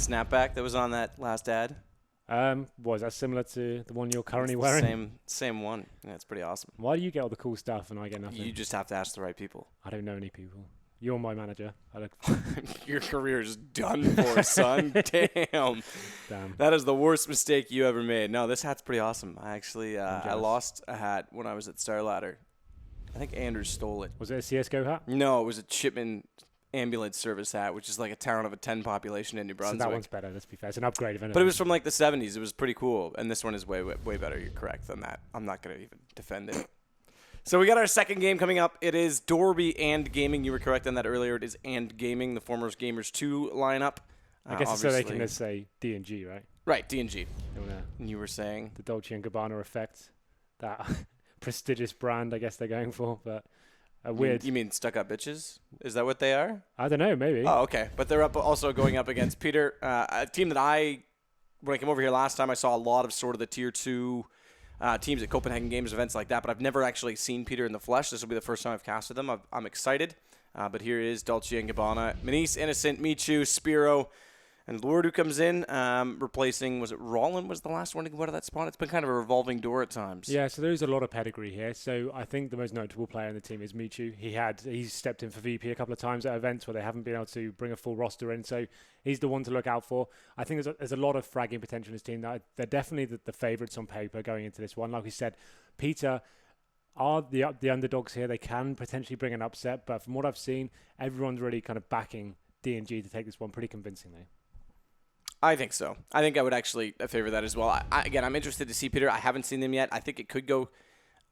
snapback that was on that last ad? Was that similar to the one you're currently wearing? Same one. Yeah, it's pretty awesome. Why do you get all the cool stuff and I get nothing? You just have to ask the right people. I don't know any people. You're my manager. Your career is done for, son. Damn. That is the worst mistake you ever made. No, this hat's pretty awesome. I actually I lost a hat when I was at Star Ladder. I think Andrew stole it. Was it a CSGO hat? No, it was a Chipman ambulance service hat, which is like a town of a 10 population in New Brunswick. So that one's better, let's be fair. It's an upgrade of anything. But it was from like the 70s. It was pretty cool. And this one is way better. You're correct on that. I'm not going to even defend it. So we got our second game coming up. It is Dobry&Gaming. You were correct on that earlier. It is &Gaming, the former Gamers 2 lineup. I guess it's so they can just say D&G, right? Right, D&G. And you were saying? The Dolce & Gabbana effect. That prestigious brand, I guess they're going for. But weird. You mean stuck-up bitches? Is that what they are? I don't know, maybe. Oh, okay. But they're also going up against Peter, a team that when I came over here last time, I saw a lot of sort of the Tier 2 teams at Copenhagen Games, events like that, but I've never actually seen Peter in the flesh. This will be the first time I've casted them. I'm excited. But here is Dolce & Gabbana. Manice, Innocent, Michu, Spiro, and Lord who comes in, replacing, was it Rollin was the last one to go out of that spot? It's been kind of a revolving door at times. Yeah, so there's a lot of pedigree here. So I think the most notable player in the team is Michu. He's stepped in for VP a couple of times at events where they haven't been able to bring a full roster in. So he's the one to look out for. I think there's a lot of fragging potential in his team. They're definitely the favourites on paper going into this one. Like we said, Peter are the underdogs here. They can potentially bring an upset, but from what I've seen, everyone's really kind of backing D&G to take this one pretty convincingly. I think so. I think I would actually favor that as well. Again, I'm interested to see Peter. I haven't seen them yet. I think it could go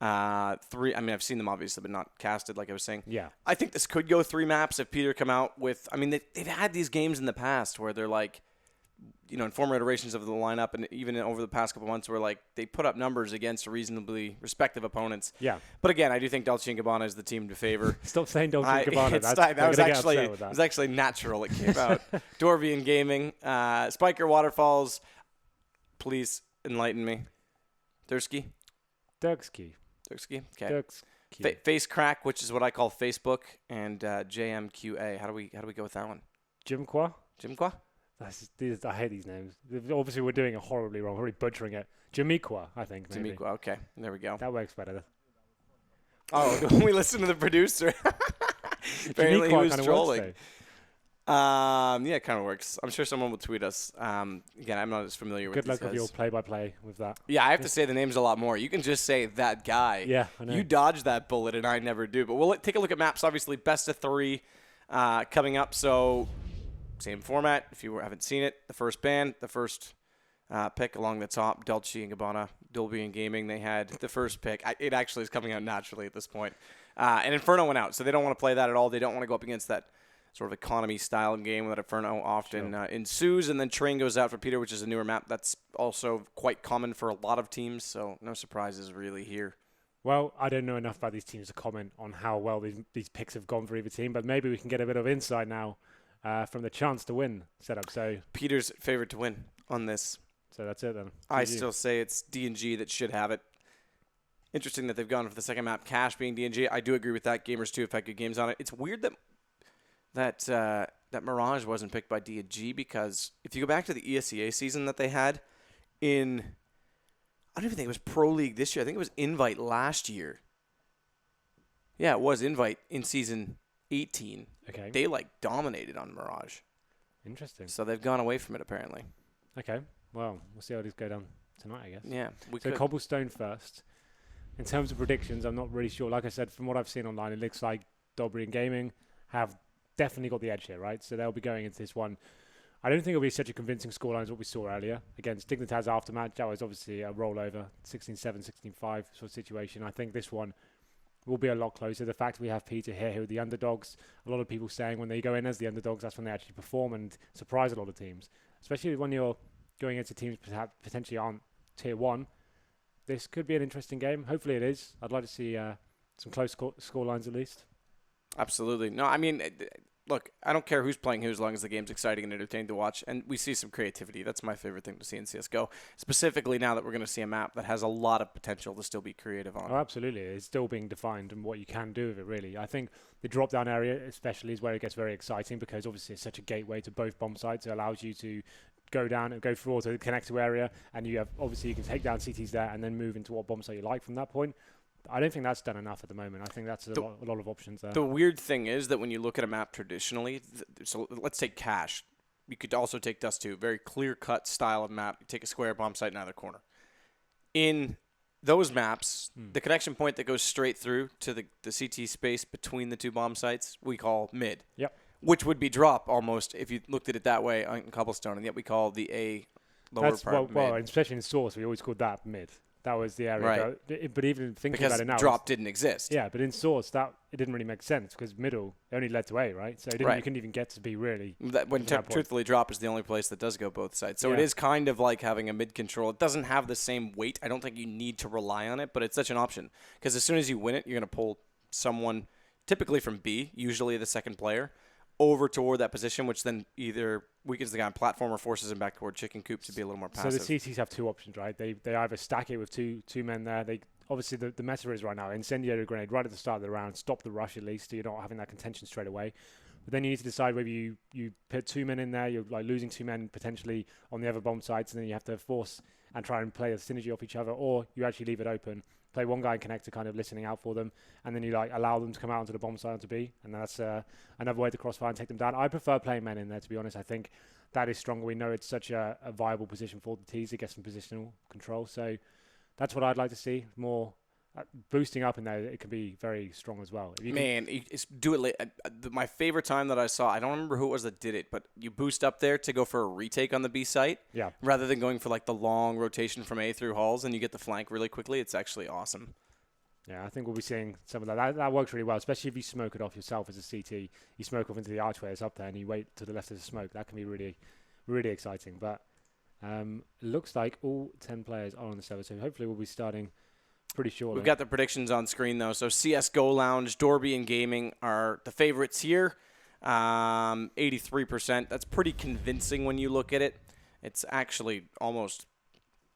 3. I mean, I've seen them obviously, but not casted like I was saying. Yeah. I think this could go 3 maps if Peter come out with. I mean, they've had these games in the past where they're like, in former iterations of the lineup, and even over the past couple months, where like they put up numbers against reasonably respective opponents. Yeah. But again, I do think Dolce & Gabbana is the team to favor. Stop saying Dolce & Gabbana. That was actually natural. It came out. Dobry&Gaming, Spiker Waterfalls. Please enlighten me. Durski. Okay. Face Crack, which is what I call Facebook, and JMQA. How do we go with that one? Jimqua. Jimqua. I hate these names. Obviously, we're doing it horribly wrong. We're already butchering it. Jamiqua, I think. Jamiqua, okay. There we go. That works better. Oh, we listen to the producer. Apparently he was trolling. Yeah, it kind of works. I'm sure someone will tweet us. Again, I'm not as familiar with Good luck with your play-by-play with that. Yeah, I have to say the names a lot more. You can just say that guy. Yeah, I know. You dodge that bullet, and I never do. But we'll take a look at maps. Obviously, best of 3 coming up. So same format. If you haven't seen it, the first band, the first pick along the top, Dolce & Gabbana, Dobry&Gaming. They had the first pick. It actually is coming out naturally at this point. And Inferno went out, so they don't want to play that at all. They don't want to go up against that sort of economy-style game that Inferno often ensues. And then Train goes out for Peter, which is a newer map. That's also quite common for a lot of teams, so no surprises really here. Well, I don't know enough about these teams to comment on how well these picks have gone for either team, but maybe we can get a bit of insight now from the chance to win setup. So Peter's favorite to win on this. So that's it then. I still say it's D&G that should have it. Interesting that they've gone for the second map, Cash being D&G. I do agree with that. Gamers 2 have had good games on it. It's weird that Mirage wasn't picked by D&G, because if you go back to the ESEA season that they had in, I don't even think it was Pro League this year. I think it was Invite last year. Yeah, it was Invite in season 18. Okay. They dominated on Mirage. Interesting. So they've gone away from it apparently. Okay. Well, we'll see how these go down tonight, I guess. Yeah. So Cobblestone first. In terms of predictions, I'm not really sure. Like I said, from what I've seen online, it looks like Dobry&Gaming have definitely got the edge here, right? So they'll be going into this one. I don't think it'll be such a convincing scoreline as what we saw earlier. Against Dignitas aftermatch, that was obviously a rollover, 16-7, 16-5 sort of situation. I think this one will be a lot closer. The fact we have Peter here, who are the underdogs, a lot of people saying when they go in as the underdogs, that's when they actually perform and surprise a lot of teams. Especially when you're going into teams perhaps potentially aren't tier 1. This could be an interesting game. Hopefully it is. I'd like to see some close score lines at least. Absolutely. No, I mean, look, I don't care who's playing who as long as the game's exciting and entertaining to watch. And we see some creativity. That's my favorite thing to see in CSGO, specifically now that we're going to see a map that has a lot of potential to still be creative on. Oh, absolutely. It's still being defined and what you can do with it, really. I think the drop-down area especially is where it gets very exciting because obviously it's such a gateway to both bomb sites. It allows you to go down and go through to the connector area, and you can take down CTs there and then move into what bomb site you like from that point. I don't think that's done enough at the moment. I think that's a lot of options there. The weird thing is that when you look at a map traditionally, so let's take Cache. You could also take Dust 2. Very clear-cut style of map. You take a square bomb site in either corner. In those maps, the connection point that goes straight through to the CT space between the two bomb sites, we call mid. Yep. Which would be drop almost if you looked at it that way on Cobblestone, and yet we call the A lower part mid. Well, especially in Source, we always called that mid. That was the area. Right. But even thinking about it now, because drop didn't exist. Yeah, but in Source, it didn't really make sense because middle only led to A, right? So you couldn't even get to B really. Truthfully, drop is the only place that does go both sides. So it is kind of like having a mid control. It doesn't have the same weight. I don't think you need to rely on it, but it's such an option because as soon as you win it, you're going to pull someone, typically from B, usually the second player, over toward that position, which then either weakens the guy on platform or forces him back toward chicken coop to be a little more passive. So the CTs have two options, right? They either stack it with two men there. They obviously the meta is right now incendiary grenade right at the start of the round, stop the rush at least, so you're not having that contention straight away. But then you need to decide whether you put two men in there, you're like losing two men potentially on the other bomb sites, and then you have to force and try and play a synergy off each other, or you actually leave it open. Play one guy in connector, kind of listening out for them, and then you like allow them to come out onto the bomb side onto B, and that's another way to crossfire and take them down. I prefer playing men in there, to be honest. I think that is stronger. We know it's such a viable position for the T's. It gets some positional control, so that's what I'd like to see. More boosting up in there, it can be very strong as well. Do it late. My favorite time that I saw, I don't remember who it was that did it, but you boost up there to go for a retake on the B site, rather than going for like the long rotation from A through halls, and you get the flank really quickly. It's actually awesome. Yeah, I think we'll be seeing some of that. That works really well, especially if you smoke it off yourself as a CT. You smoke off into the archway that's up there, and you wait to the left of the smoke. That can be really, really exciting. But it looks like all 10 players are on the server, so hopefully we'll be starting pretty shortly. We've got the predictions on screen, though. So CSGO Lounge, Dobry&Gaming are the favorites here. 83%. That's pretty convincing when you look at it. It's actually almost...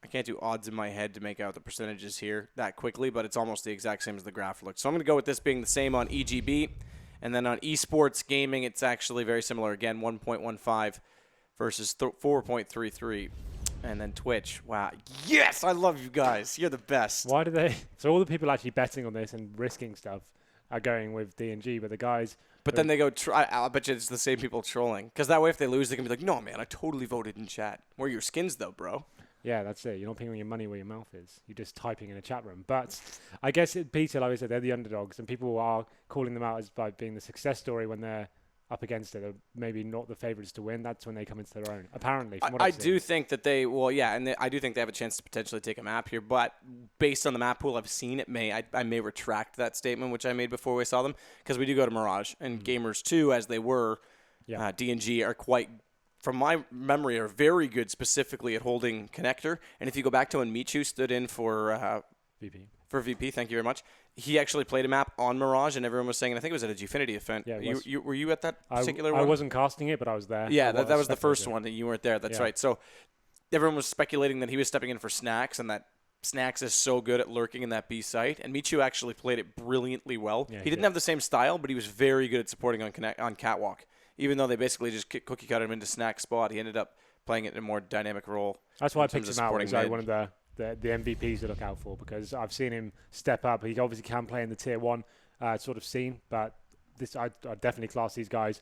I can't do odds in my head to make out the percentages here that quickly, but it's almost the exact same as the graph looks. So I'm going to go with this being the same on EGB. And then on esports gaming, it's actually very similar. Again, 1.15 versus 4.33. And then Twitch. Wow. Yes, I love you guys. You're the best. Why do they... So all the people actually betting on this and risking stuff are going with D&G, but the guys... But then they go... I bet you it's the same people trolling. Because that way if they lose, they can be like, no, man, I totally voted in chat. Where are your skins, though, bro? Yeah, that's it. You're not putting your money where your mouth is. You're just typing in a chat room. But I guess Peter, like I said, they're the underdogs, and people are calling them out as by being the success story when they're up against it. They're maybe not the favourites to win. That's when they come into their own, apparently. From what I do think that they, I do think they have a chance to potentially take a map here. But based on the map pool I've seen, I may retract that statement, which I made before we saw them, because we do go to Mirage. And Gamers 2, as they were, D&G are quite... From my memory, are very good specifically at holding connector. And if you go back to when Michu stood in for VP, thank you very much. He actually played a map on Mirage, and everyone was saying, and I think it was at a Gfinity event. Yeah, were you at that particular one? I wasn't casting it, but I was there. Yeah, that was the first one, and you weren't there. That's right. So everyone was speculating that he was stepping in for Snacks, and that Snacks is so good at lurking in that B site. And Michu actually played it brilliantly well. Yeah, he didn't have the same style, but he was very good at supporting on Catwalk. Even though they basically just cookie cut him into Snack spot, he ended up playing it in a more dynamic role. That's why I picked him out as one of the MVPs to look out for, because I've seen him step up. He obviously can play in the tier 1 sort of scene, but I definitely class these guys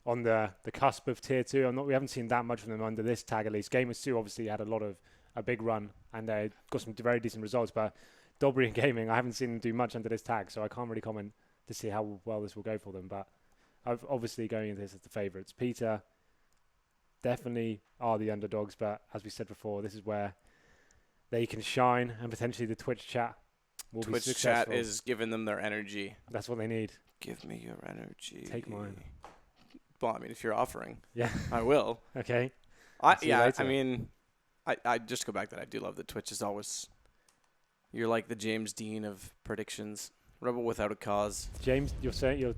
on the cusp of tier 2. We haven't seen that much from them under this tag at least. Gamers 2 obviously had a big run, and they got some very decent results, but Dobry&Gaming, I haven't seen them do much under this tag, so I can't really comment to see how well this will go for them, but I've obviously going into this as the favourites. Peter definitely are the underdogs, but as we said before, this is where they can shine, and potentially the Twitch chat will be successful. Twitch chat is giving them their energy. That's what they need. Give me your energy. Take mine. Well, I mean, if you're offering, yeah, I will. Okay. I mean, I just go back that I do love that Twitch is always. You're like the James Dean of predictions. Rebel without a cause. James, you're saying you're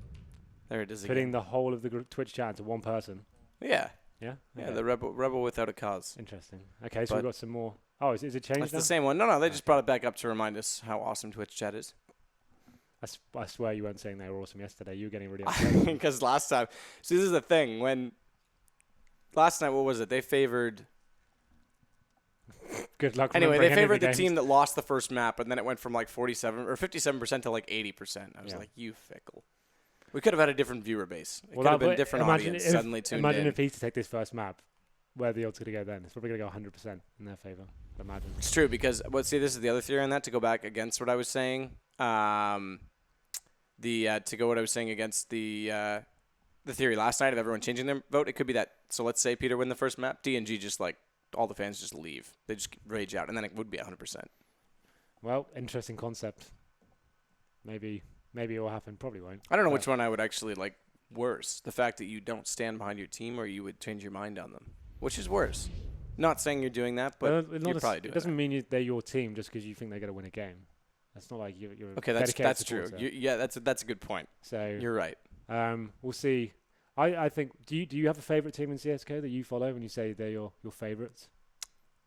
There it is Putting again. the whole of the Twitch chat into one person. Yeah. Yeah? Yeah, Okay. the rebel without a cause. Interesting. Okay, so But we've got some more. Oh, is it changed It's now? the same one. No, they just brought it back up to remind us how awesome Twitch chat is. I swear you weren't saying they were awesome yesterday. You were getting really upset. Because last time, see, this is the thing. When last night, what was it? They favored. Good luck. Anyway, they remembering any of favored the games. team that lost the first map, and then it went from like 47 or 57% to like 80%. I was Yeah. like, you fickle. We could have had a different viewer base. It Well, could have been but a different audience suddenly tuned Imagine in. if Peter take this first map, where the odds going to go then? It's probably going to go 100% in their favor. Imagine. It's true because, see, this is the other theory on that. To go back against what I was saying, to go what I was saying against the theory last night of everyone changing their vote. It could be that. So let's say Peter win the first map, DNG just like all the fans just leave. They just rage out, and then it would be 100%. Well, interesting concept. Maybe it will happen. Probably won't. I don't know which one I would actually like worse. The fact that you don't stand behind your team, or you would change your mind on them. Which is worse? Not saying you're doing that, but you're probably doing it doesn't that. mean they're your team just because you think they're going to win a game. That's not like you're Okay, dedicated that's true. supporter. Yeah, that's a good point. So You're right. we'll see. I think. Do you have a favorite team in CS:GO that you follow when you say they're your favorites?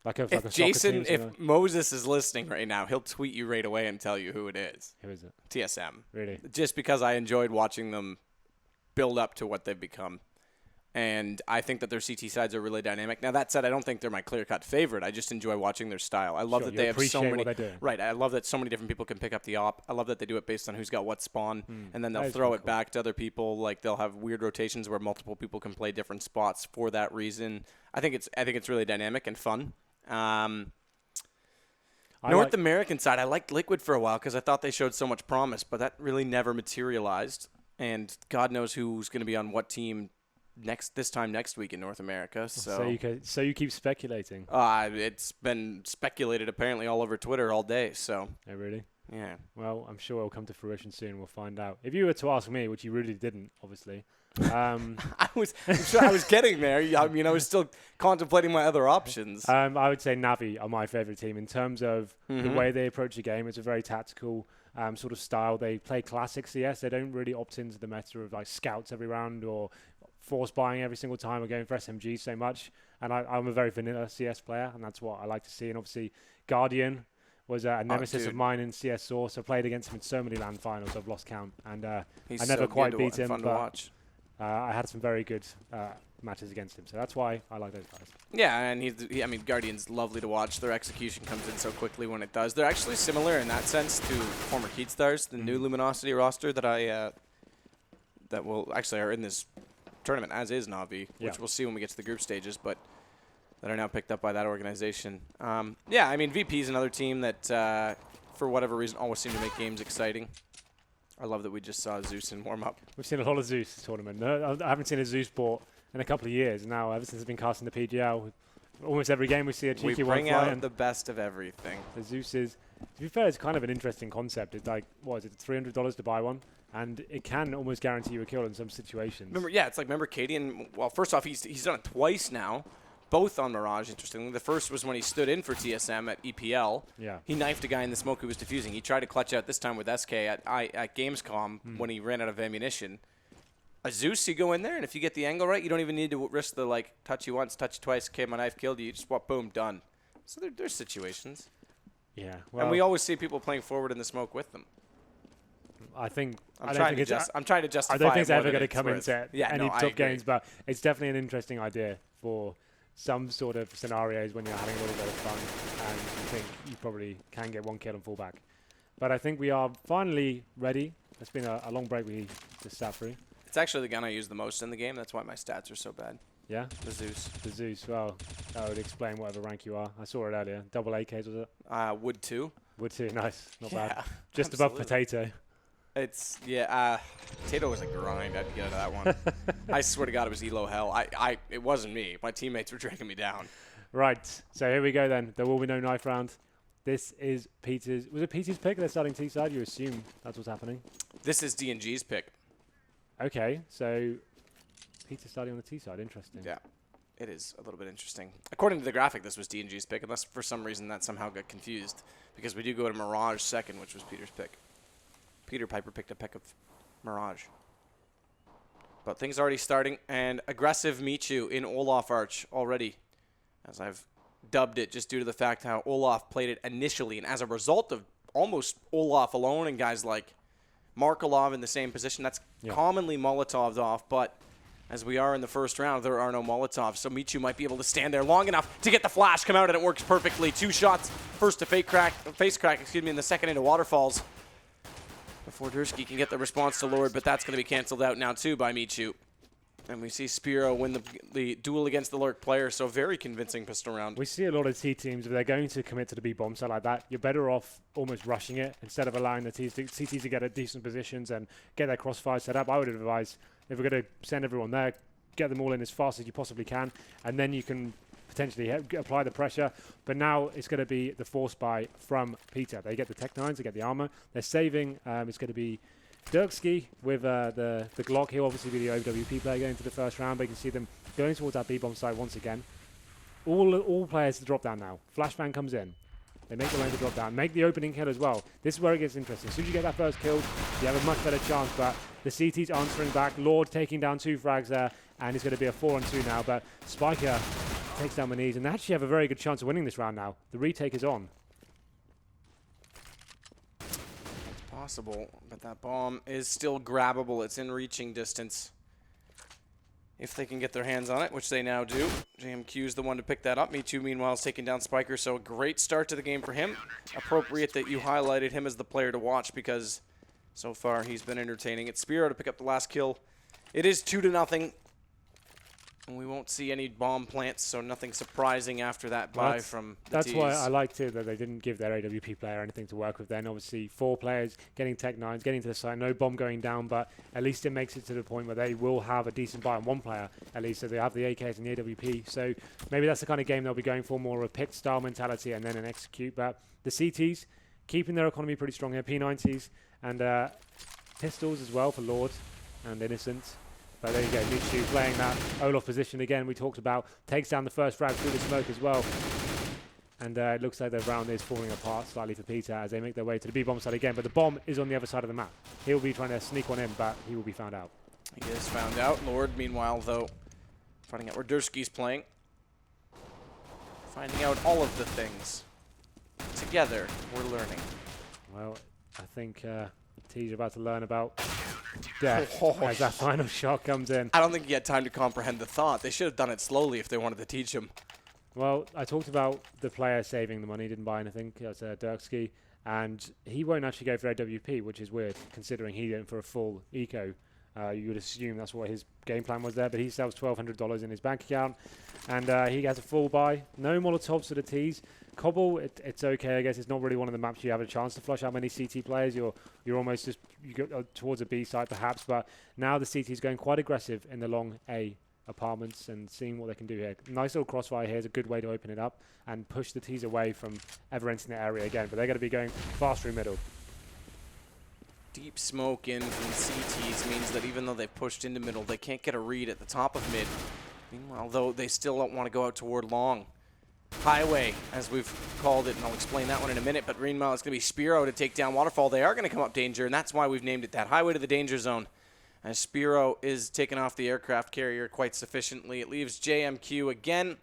Like a soccer team, If Moses is listening right now, he'll tweet you right away and tell you who it is. who is it? TSM. Really? Just because I enjoyed watching them build up to what they've become. And I think that their CT sides are really dynamic. Now, that said, I don't think they're my clear-cut favorite. I just enjoy watching their style. I love that they have so many. What they're doing. Right. I love that so many different people can pick up the op. I love that they do it based on who's got what spawn, and then That they'll is throw pretty it cool. back to other people. Like they'll have weird rotations where multiple people can play different spots for that reason. I think it's really dynamic and fun. North American side, I liked Liquid for a while because I thought they showed so much promise, but that really never materialized. And God knows who's going to be on what team this time next week in North America. So you keep speculating. it's been speculated apparently all over Twitter all day. So Oh, really? yeah. Well, I'm sure it'll come to fruition soon. We'll find out. If you were to ask me, which you really didn't, obviously. I'm sure I was getting there. I mean, I was still contemplating my other options. I would say Navi are my favorite team in terms of the way they approach the game. It's a very tactical sort of style. They play classic CS. They don't really opt into the meta of like scouts every round or force buying every single time or going for SMG so much. And I'm a very vanilla CS player, and that's what I like to see. And obviously, Guardian was a nemesis of mine in CS Source. I played against him in so many LAN finals. I've lost count, and I never quite beat him. Fun to But watch. I had some very good matches against him, so that's why I like those guys. Yeah, and I mean, Guardian's lovely to watch. Their execution comes in so quickly when it does. They're actually similar in that sense to former Keatstars, the new Luminosity roster that that will actually are in this tournament, as is Navi, which we'll see when we get to the group stages, but that are now picked up by that organization. Yeah, I mean, VP is another team that, for whatever reason, always seem to make games exciting. I love that we just saw Zeus in warm-up. We've seen a lot of Zeus this tournament. No, I haven't seen a Zeus port in a couple of years now. Ever since it's been cast in the PGL, almost every game we see a cheeky one We fly. bring out the best of everything. The Zeus is, to be fair, it's kind of an interesting concept. It's like, what is it, $300 to buy one? And it can almost guarantee you a kill in some situations. Remember Cadian, well, first off, he's done it twice now, both on Mirage, interestingly. The first was when he stood in for TSM at EPL. Yeah. He knifed a guy in the smoke who was defusing. He tried to clutch out this time with SK at Gamescom when he ran out of ammunition. A Zeus, you go in there, and if you get the angle right, you don't even need to risk the, like, touch you once, touch you twice, okay, my knife killed you. You just, boom, done. So there's situations. Yeah. Well, And we always see people playing forward in the smoke with them. I think I'm trying to justify. I don't think it's it more ever than going to it's come worth. into any top games, but it's definitely an interesting idea for some sort of scenarios when you're having a little bit of fun and you think you probably can get one kill and fall back. But I think we are finally ready. It's been a long break we just sat through. It's actually the gun I use the most in the game. That's why my stats are so bad. Yeah? The Zeus. The Zeus, well, that would explain whatever rank you are. I saw it earlier. Double AKs, was it? Wood 2. Would too. Nice. Not Yeah, bad. Just above Potato. It's, Potato was a grind. I had to get out of that one. I swear to God, it was elo hell. It wasn't me. My teammates were dragging me down. Right. So here we go then. There will be no knife round. This is Peter's. Was it Peter's pick? They're starting T side. You assume that's what's happening. This is DNG's pick. Okay. So Peter's starting on the T side. Interesting. Yeah. It is a little bit interesting. According to the graphic, this was DNG's pick, unless for some reason that somehow got confused, because we do go to Mirage second, which was Peter's pick. Peter Piper picked a pick of Mirage. But things already starting, and aggressive Michu in Olaf Arch already, as I've dubbed it, just due to the fact how Olaf played it initially, and as a result of almost Olaf alone and guys like Markelov in the same position, that's commonly Molotoved off, but as we are in the first round, there are no Molotovs, so Michu might be able to stand there long enough to get the flash come out, and it works perfectly. 2 shots, first to face crack, and the second into waterfalls before Dursky can get the response to Lord, but that's going to be canceled out now too by Michu. And we see Spiro win the duel against the Lurk player, so very convincing pistol round. We see a lot of T teams, if they're going to commit to the B bomb site like that, you're better off almost rushing it instead of allowing the CTs to get at decent positions and get their crossfire set up. I would advise, if we're going to send everyone there, get them all in as fast as you possibly can, and then you can potentially apply the pressure. But now it's going to be the force buy from Peter. They get the Tech 9s, they get the armor. They're saving, it's going to be Dirksky with the Glock. He'll obviously be the OWP player going to the first round, but you can see them going towards that B-bomb site once again. All players to drop down now. Flashbang comes in. They make the lane to drop down. Make the opening kill as well. This is where it gets interesting. As soon as you get that first kill, you have a much better chance, but the CT's answering back. Lord taking down 2 frags there, and it's going to be a 4-on-2 now, but Spiker takes down Maniz, and they actually have a very good chance of winning this round now. The retake is on. Possible, but that bomb is still grabbable. It's in reaching distance if they can get their hands on it, which they now do. JMQ's the one to pick that up. Michu, meanwhile, is taking down Spiker, so a great start to the game for him. Appropriate that you highlighted him as the player to watch, because so far he's been entertaining. It's Spiro to pick up the last kill. It is 2-0. And we won't see any bomb plants, so nothing surprising after that buy from the That's Ts. why I liked it, that they didn't give their AWP player anything to work with then. Obviously, 4 players getting Tech 9s, getting to the site, no bomb going down, but at least it makes it to the point where they will have a decent buy on 1 player, at least, so they have the AKs and the AWP. So maybe that's the kind of game they'll be going for, more of a pit-style mentality and then an execute. But the CTs, keeping their economy pretty strong here, P90s, and pistols as well for Lord and Innocent. But there you go, Michu playing that Olaf position again we talked about. Takes down the first frag through the smoke as well. And it looks like the round is falling apart slightly for Peter as they make their way to the B-bomb side again. But the bomb is on the other side of the map. He'll be trying to sneak one in, but he will be found out. He is found out. Lord, meanwhile, though, finding out where Dursky's playing. Finding out all of the things. Together, we're learning. Well, I think T's about to learn about death as that final shot comes in. I don't think he had time to comprehend the thought. They should have done it slowly if they wanted to teach him. Well, I talked about the player saving the money, didn't buy anything. That's Dirksky, and he won't actually go for AWP, which is weird considering he went for a full eco. You would assume that's what his game plan was there, but he still has $1,200 in his bank account, and he has a full buy. No Molotovs for the Ts. Cobble, it's okay, I guess. It's not really one of the maps you have a chance to flush out many CT players. You're almost just you go towards a B side perhaps, but now the CT is going quite aggressive in the long A apartments and seeing what they can do here. Nice little crossfire here is a good way to open it up and push the Ts away from ever entering the area again, but they're going to be going fast through middle. Deep smoke in from the CTs means that even though they've pushed into middle, they can't get a read at the top of mid. Meanwhile, though, they still don't want to go out toward long. Highway, as we've called it, and I'll explain that one in a minute, but meanwhile, it's going to be Spiro to take down Waterfall. They are going to come up danger, and that's why we've named it that. Highway to the danger zone. As Spiro is taken off the aircraft carrier quite sufficiently. It leaves JMQ again.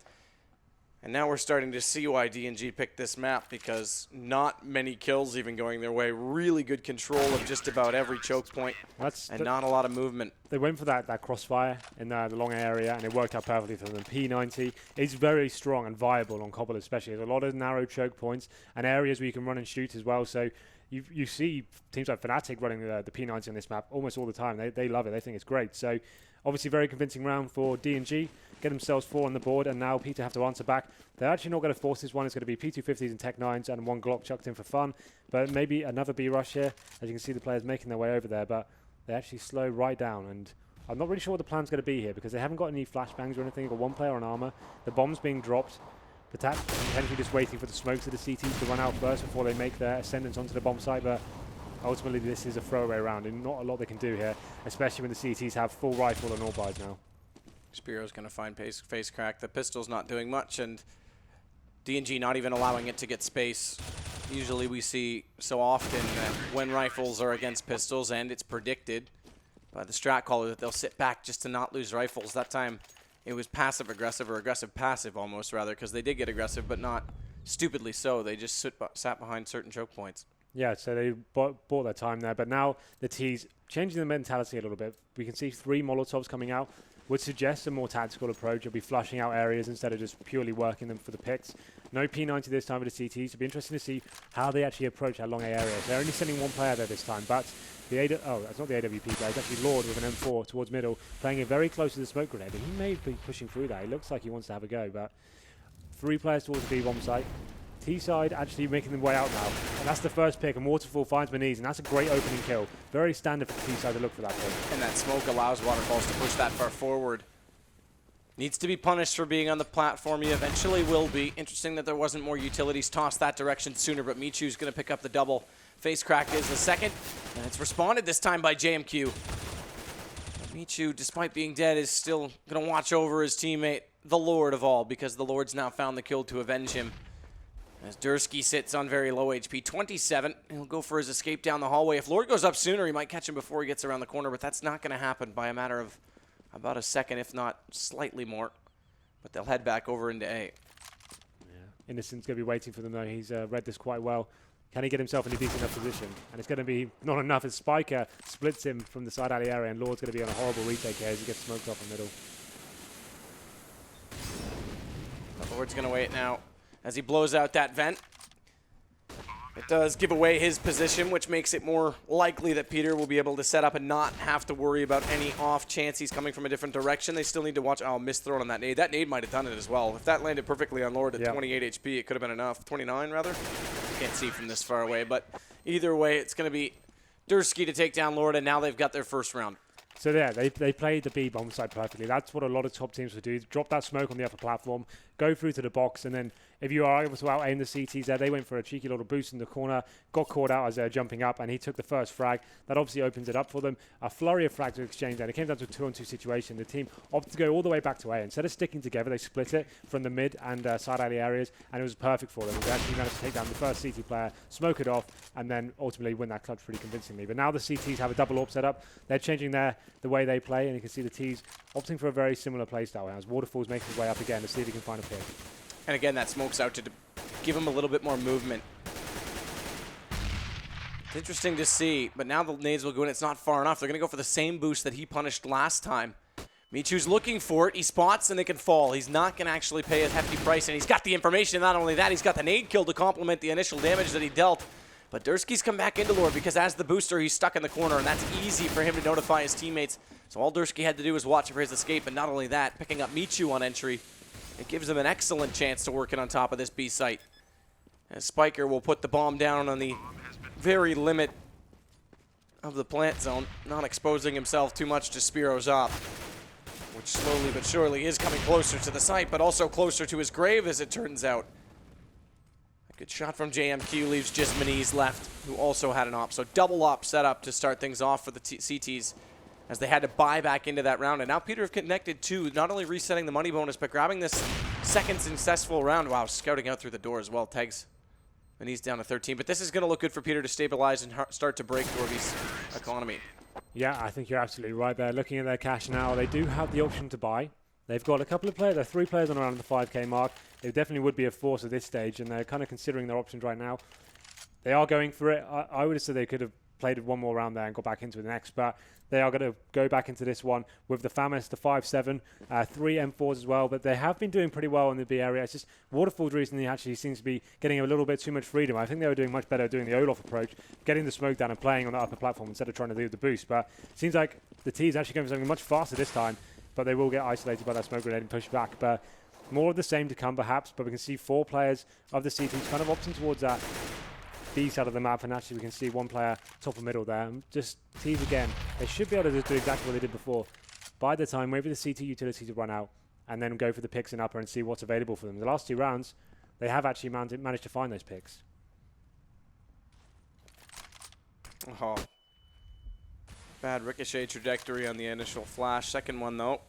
And now we're starting to see why D&G picked this map, because not many kills even going their way. Really good control of just about every choke point, and not a lot of movement. They went for that crossfire in the long area, and it worked out perfectly for them. P90 is very strong and viable on Cobble especially. There's a lot of narrow choke points and areas where you can run and shoot as well. So you see teams like Fnatic running the P90 on this map almost all the time. They love it. They think it's great. So obviously very convincing round for D&G. Get themselves 4 on the board, and now Peter have to answer back. They're actually not going to force this one. It's going to be P250s and Tech 9s and 1 Glock chucked in for fun. But maybe another B rush here, as you can see the players making their way over there. But they actually slow right down, and I'm not really sure what the plan's going to be here, because they haven't got any flashbangs or anything. They've got 1 player on armor. The bomb's being dropped. Potentially just waiting for the smokes of the CTs to run out first before they make their ascendance onto the bomb site. But ultimately, this is a throwaway round, and not a lot they can do here, especially when the CTs have full rifle and all buys now. Spiro's going to find face crack. The pistol's not doing much, and D&G not even allowing it to get space. Usually we see so often that when rifles are against pistols, and it's predicted, by the strat caller that they'll sit back just to not lose rifles. That time it was passive-aggressive, or aggressive-passive almost, rather, because they did get aggressive, but not stupidly so. They just sat behind certain choke points. Yeah, so they bought their time there, but now the T's changing the mentality a little bit. We can see 3 Molotovs coming out, would suggest a more tactical approach. You'll be flushing out areas instead of just purely working them for the picks. No P90 this time with the CTs. It'll be interesting to see how they actually approach that long A area. They're only sending 1 player there this time, but that's not the AWP player. It's actually Lord with an M4 towards middle, playing it very close to the smoke grenade. And he may be pushing through that. He looks like he wants to have a go, but 3 players towards the B-bomb site. T-side actually making their way out now. And that's the first pick, and Waterfall finds Maniz, and that's a great opening kill. Very standard for T-side to look for that pick. And that smoke allows Waterfalls to push that far forward. Needs to be punished for being on the platform. He eventually will be. Interesting that there wasn't more utilities tossed that direction sooner, but Michu's going to pick up the double. Face crack is the second, and it's responded this time by JMQ. Michu, despite being dead, is still going to watch over his teammate, the Lord of all, because the Lord's now found the kill to avenge him. As Dursky sits on very low HP, 27. He'll go for his escape down the hallway. If Lord goes up sooner, he might catch him before he gets around the corner, but that's not going to happen by a matter of about a second, if not slightly more. But they'll head back over into A. Yeah. Innocent's going to be waiting for them, though. He's read this quite well. Can he get himself in a decent enough position? And it's going to be not enough as Spiker splits him from the side alley area, and Lord's going to be on a horrible retake here as he gets smoked off in the middle. But Lord's going to wait now as he blows out that vent. It does give away his position, which makes it more likely that Peter will be able to set up and not have to worry about any off chance he's coming from a different direction. They still need to watch. Oh, missed throw on that nade. That nade might have done it as well. If that landed perfectly on Lord at 28 HP, it could have been enough. 29, rather. Can't see from this far away, but either way, it's going to be Dursky to take down Lord, and now they've got their first round. So yeah, they played the B-bomb side perfectly. That's what a lot of top teams would do. Drop that smoke on the upper platform, go through to the box, and then if you are able to out-aim the CTs there, they went for a cheeky little boost in the corner, got caught out as they were jumping up, and he took the first frag. That obviously opens it up for them. A flurry of frags to exchange, and it came down to a 2-on-2 situation. The team opted to go all the way back to A. Instead of sticking together, they split it from the mid and side alley areas, and it was perfect for them. They actually managed to take down the first CT player, smoke it off, and then ultimately win that clutch pretty convincingly. But now the CTs have a double AWP setup. They're changing the way they play, and you can see the T's opting for a very similar playstyle as Waterfall's making his way up again to see if he can find a pick. And again, that smoke's out to give him a little bit more movement. It's interesting to see, but now the nades will go in. It's not far enough. They're going to go for the same boost that he punished last time. Michu's looking for it. He spots and they can fall. He's not going to actually pay a hefty price, and he's got the information. Not only that, he's got the nade kill to complement the initial damage that he dealt. But Dursky's come back into Lord because as the booster, he's stuck in the corner, and that's easy for him to notify his teammates. So all Dursky had to do was watch for his escape, and not only that, picking up Michu on entry, it gives him an excellent chance to work it on top of this B site. As Spiker will put the bomb down on the very limit of the plant zone, not exposing himself too much to Spiro's op, which slowly but surely is coming closer to the site, but also closer to his grave as it turns out. A good shot from JMQ leaves just Maniz left, who also had an op. So double op set up to start things off for the CTs, as they had to buy back into that round. And now Peter have connected to not only resetting the money bonus, but grabbing this second successful round. Wow, scouting out through the door as well. Tags Maniz down to 13. But this is going to look good for Peter to stabilize and start to break Dorby's economy. Yeah, I think you're absolutely right there. Looking at their cash now, they do have the option to buy. They've got a couple of players. There are 3 players on around the 5k mark. They definitely would be a force at this stage, and they're kind of considering their options right now. They are going for it. I would have said they could have played one more round there and got back into the next, but they are going to go back into this one with the FAMAS, the 5-7, 3 M4s as well, but they have been doing pretty well in the B area. It's just Waterfall recently actually seems to be getting a little bit too much freedom. I think they were doing much better doing the Olaf approach, getting the smoke down and playing on the upper platform instead of trying to do the boost, but it seems like the T is actually going for something much faster this time, but they will get isolated by that smoke grenade and push back. But more of the same to come perhaps, but we can see 4 players of the CTs kind of opting towards that B side of the map, and actually we can see 1 player top of middle there. Just T's again, they should be able to just do exactly what they did before. By the time, wait for the CT utility to run out, and then go for the picks and upper and see what's available for them. The last 2 rounds, they have actually managed to find those picks. Oh. Bad ricochet trajectory on the initial flash. Second one, though.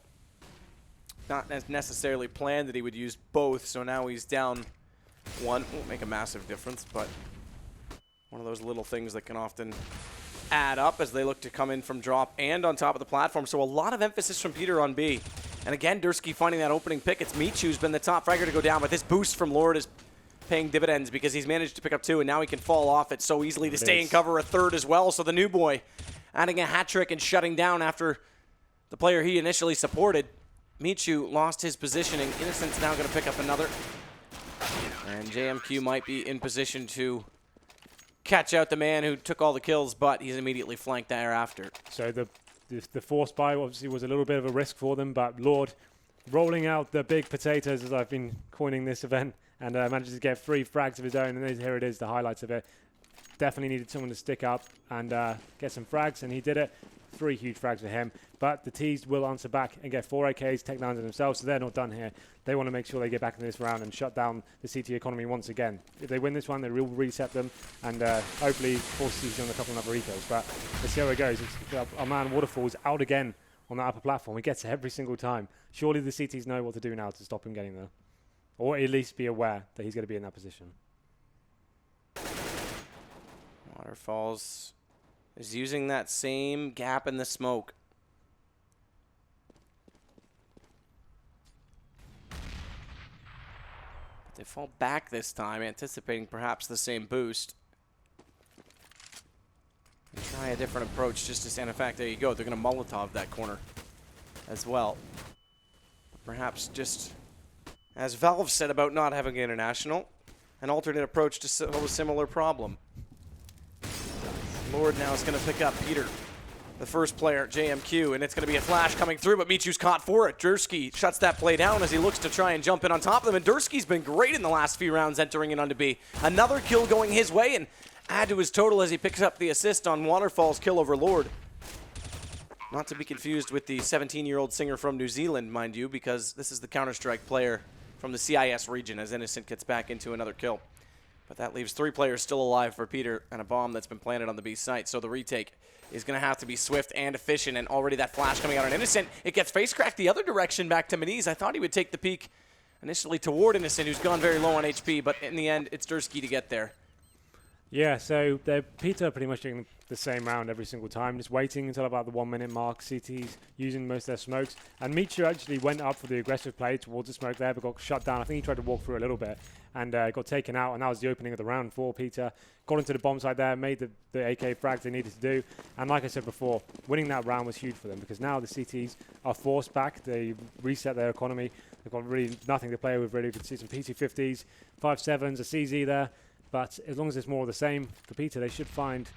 Not necessarily planned that he would use both, so now he's down 1. Won't make a massive difference, but one of those little things that can often add up as they look to come in from drop and on top of the platform. So a lot of emphasis from Peter on B. And again, Dursky finding that opening pick. It's Michu who's been the top fragger to go down, but this boost from Lord is paying dividends because he's managed to pick up 2, and now he can fall off it so easily to stay and cover a 3rd as well. So the new boy adding a hat trick and shutting down after the player he initially supported. Michu lost his positioning. Innocent's now going to pick up another. And JMQ might be in position to catch out the man who took all the kills, but he's immediately flanked thereafter. So the force buy obviously was a little bit of a risk for them, but Lord rolling out the big potatoes, as I've been coining this event, and manages to get 3 frags of his own, and here it is, the highlights of it. Definitely needed someone to stick up and get some frags, and he did it. 3 huge frags for him, but the T's will answer back and get 4 AKs, take downs on themselves, so they're not done here. They want to make sure they get back in this round and shut down the CT economy once again. If they win this one, they will reset them and hopefully force CT on a couple of other ecos, but let's see how it goes. Our man Waterfall's out again on that upper platform. He gets it every single time. Surely the CTs know what to do now to stop him getting there, or at least be aware that he's going to be in that position. Waterfalls is using that same gap in the smoke. They fall back this time, anticipating perhaps the same boost. And try a different approach just to stand. In fact, there you go. They're going to Molotov that corner as well. Perhaps just, as Valve said about not having international, an alternate approach to solve a similar problem. Lord now is going to pick up Peter, the first player, JMQ, and it's going to be a flash coming through, but Michu's caught for it. Dursky shuts that play down as he looks to try and jump in on top of them, and Dursky's been great in the last few rounds entering in onto B. Another kill going his way, and add to his total as he picks up the assist on Waterfall's kill over Lord. Not to be confused with the 17-year-old singer from New Zealand, mind you, because this is the Counter-Strike player from the CIS region as Innocent gets back into another kill. But that leaves 3 players still alive for Peter and a bomb that's been planted on the B site. So the retake is going to have to be swift and efficient, and already that flash coming out on Innocent. It gets face cracked the other direction back to Maniz. I thought he would take the peek initially toward Innocent, who's gone very low on HP, but in the end, it's Dursky to get there. Yeah, so Peter pretty much doing the same round every single time, just waiting until about the 1-minute mark. CT's using most of their smokes, and Michu actually went up for the aggressive play towards the smoke there, but got shut down. I think he tried to walk through a little bit and got taken out, and that was the opening of the round for Peter. Got into the bomb site there, made the AK frags they needed to do, and like I said before, winning that round was huge for them because now the CTs are forced back. They reset their economy. They've got really nothing to play with really. You can see some P250s, 5.7s, a CZ there. But as long as it's more of the same for Peter, they should find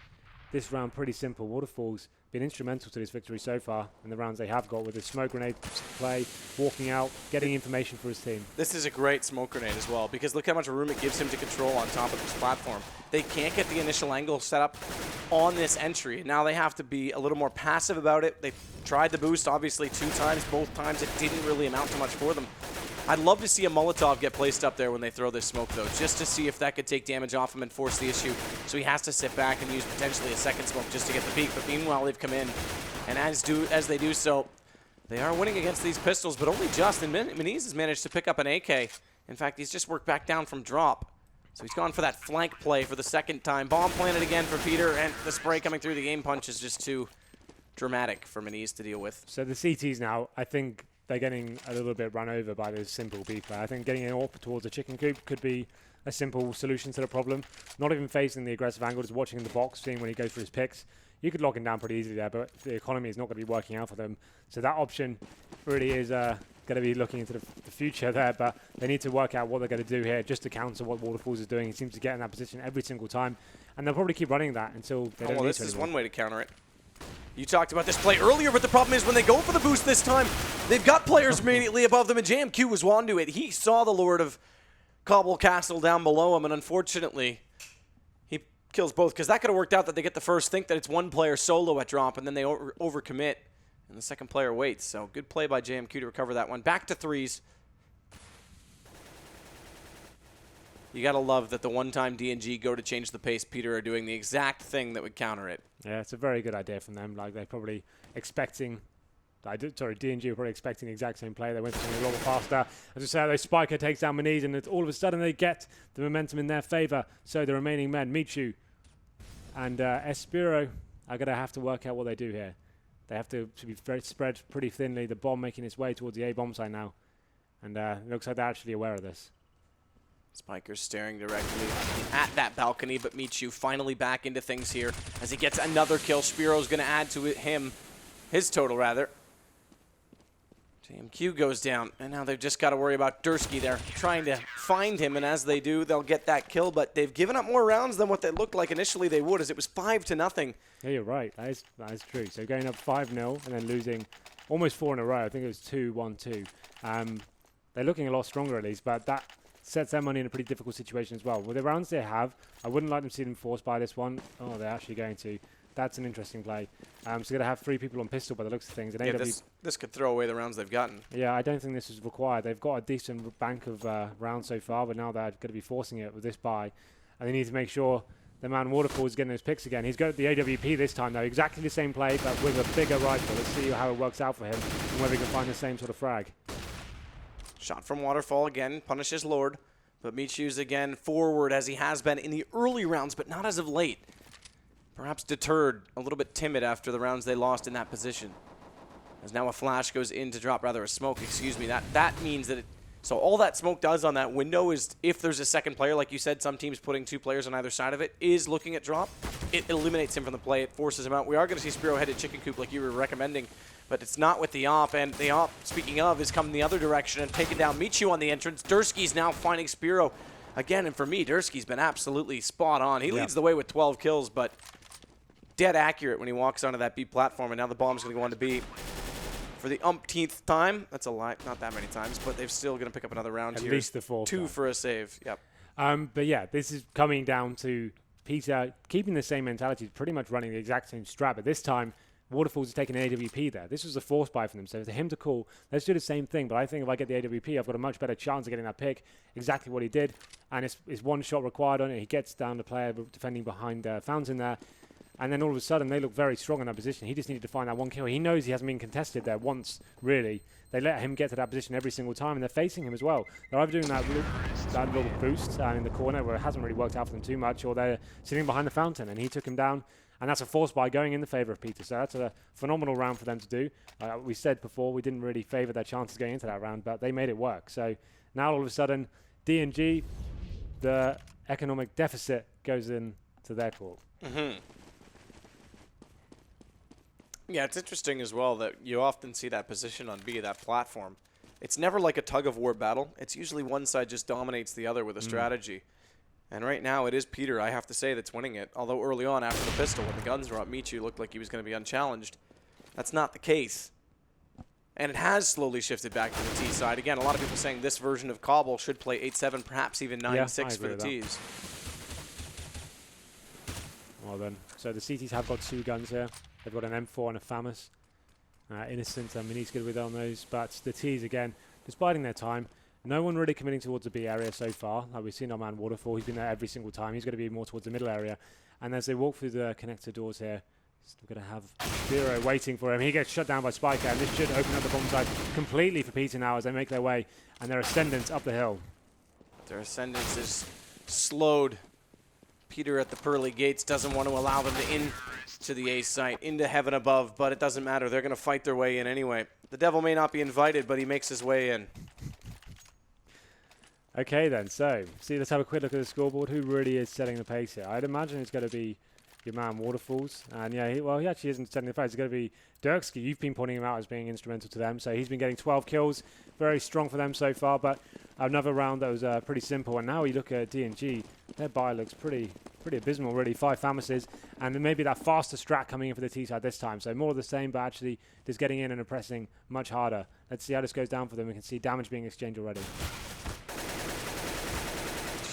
this round pretty simple. Waterfall's been instrumental to this victory so far in the rounds they have got with his smoke grenade play, walking out, getting information for his team. This is a great smoke grenade as well because look how much room it gives him to control on top of this platform. They can't get the initial angle set up on this entry. Now they have to be a little more passive about it. They tried the boost obviously 2 times. Both times it didn't really amount to much for them. I'd love to see a Molotov get placed up there when they throw this smoke, though, just to see if that could take damage off him and force the issue. So he has to sit back and use potentially a second smoke just to get the peak. But meanwhile, they've come in, and as they do so, they are winning against these pistols, but only just. And Maniz has managed to pick up an AK. In fact, he's just worked back down from drop. So he's gone for that flank play for the second time. Bomb planted again for Peter, and the spray coming through the game punch is just too dramatic for Maniz to deal with. So the CTs now, I think, they're getting a little bit run over by this simple B play. I think getting an AWP towards a chicken coop could be a simple solution to the problem. Not even facing the aggressive angle, just watching in the box, seeing when he goes for his picks. You could lock him down pretty easily there, but the economy is not going to be working out for them. So that option really is going to be looking into the future there, but they need to work out what they're going to do here just to counter what Waterfalls is doing. He seems to get in that position every single time, and they'll probably keep running that until they don't need to. This is one way to counter it. You talked about this play earlier, but the problem is when they go for the boost this time, they've got players immediately above them, and JMQ was on to it. He saw the Lord of Cobble Castle down below him, and unfortunately, he kills both, because that could have worked out that they get the first think that it's one player solo at drop, and then they overcommit, and the second player waits. So good play by JMQ to recover that one. Back to 3s. You got to love that the one-time D&G go to change the pace Peter are doing the exact thing that would counter it. Yeah, it's a very good idea from them. Like, they're probably expecting... D&G were probably expecting the exact same play. They went for something a lot faster. As I said, they Spiker takes down Maniz, and all of a sudden they get the momentum in their favor. So the remaining men, Michu and Espiro, are going to have to work out what they do here. They have to be very spread pretty thinly. The bomb making its way towards the A bomb site now. And it looks like they're actually aware of this. Spiker's staring directly at that balcony, but Michu finally back into things here as he gets another kill. Spiro's going to add to his total rather. JMQ goes down, and now they've just got to worry about Dursky. They're trying to find him, and as they do, they'll get that kill, but they've given up more rounds than what they looked like initially they would, as it was 5-0. Yeah, you're right. That is true. So going up 5-0 and then losing almost 4 in a row. I think it was 2-1-2. They're looking a lot stronger at least, but that sets their money in a pretty difficult situation as well. With the rounds they have, I wouldn't like them to see them forced by this one. Oh, they're actually going to. That's an interesting play. So they're going to have 3 people on pistol by the looks of things. And yeah, this could throw away the rounds they've gotten. Yeah, I don't think this is required. They've got a decent bank of rounds so far, but now they're going to be forcing it with this buy. And they need to make sure the man Waterfall is getting those picks again. He's got the AWP this time, though. Exactly the same play, but with a bigger rifle. Let's see how it works out for him and whether he can find the same sort of frag. Shot from Waterfall again, punishes Lord. But Michu's again forward as he has been in the early rounds, but not as of late. Perhaps deterred, a little bit timid after the rounds they lost in that position. As now a flash goes in to drop, rather a smoke, excuse me. That means that so all that smoke does on that window is if there's a second player, like you said, some teams putting 2 players on either side of it, is looking at drop. It eliminates him from the play. It forces him out. We are going to see Spiro headed chicken coop like you were recommending, but it's not with the op. And the op, speaking of, is coming the other direction and taking down Michu on the entrance. Dursky's now finding Spiro again. And for me, Dursky's been absolutely spot on. He leads the way with 12 kills, but dead accurate when he walks onto that B platform. And now the bomb's going to go on to B. For the umpteenth time, that's a lie, not that many times, but they're still going to pick up another round here. At least the 4th 2 time. for a save, yep. But yeah, this is coming down to Peter keeping the same mentality, pretty much running the exact same strat, but this time, Waterfalls is taking an AWP there. This was a force buy for them, so for him to call, let's do the same thing, but I think if I get the AWP, I've got a much better chance of getting that pick. Exactly what he did, and it's 1 shot required on it. He gets down the player defending behind Fountain there. And then all of a sudden, they look very strong in that position. He just needed to find that 1 kill. He knows he hasn't been contested there once, really. They let him get to that position every single time, and they're facing him as well. They're either doing that little boost in the corner where it hasn't really worked out for them too much, or they're sitting behind the fountain, and he took him down. And that's a force buy going in the favour of Peter. So that's a phenomenal round for them to do. We said before we didn't really favour their chances going into that round, but they made it work. So now all of a sudden, D&G, the economic deficit goes in to their court. Mm-hmm. Yeah, it's interesting as well that you often see that position on B, that platform. It's never like a tug-of-war battle. It's usually one side just dominates the other with a strategy. And right now it is Peter, I have to say, that's winning it. Although early on after the pistol, when the guns were up, Michu looked like he was going to be unchallenged. That's not the case. And it has slowly shifted back to the T side. Again, a lot of people saying this version of Cobble should play 8-7, perhaps even 9-6 for the Ts. Well then, so the CTs have got 2 guns here. They've got an M4 and a FAMAS. Innocent and Mini's good with on those, but the T's again, just biding their time. No one really committing towards the B area so far. Like we've seen our man Waterfall, he's been there every single time. He's going to be more towards the middle area. And as they walk through the connector doors here, still going to have Zero waiting for him. He gets shut down by Spiker, and this should open up the bomb side completely for Peter now as they make their way, and their ascendance up the hill. Their ascendance is slowed. Peter at the pearly gates doesn't want to allow them to in to the A site, into heaven above, but it doesn't matter. They're going to fight their way in anyway. The devil may not be invited, but he makes his way in. Okay then, so let's have a quick look at the scoreboard. Who really is setting the pace here? I'd imagine it's going to be your man Waterfalls, and yeah, he actually isn't setting the pace. It's going to be Dirksky. You've been pointing him out as being instrumental to them, so he's been getting 12 kills, very strong for them so far. But another round that was pretty simple, and now you look at D&G, their buy looks pretty abysmal really. 5 FAMASes, and then maybe that faster strat coming in for the T side this time. So more of the same, but actually just getting in and pressing much harder. Let's see how this goes down for them. We can see damage being exchanged already.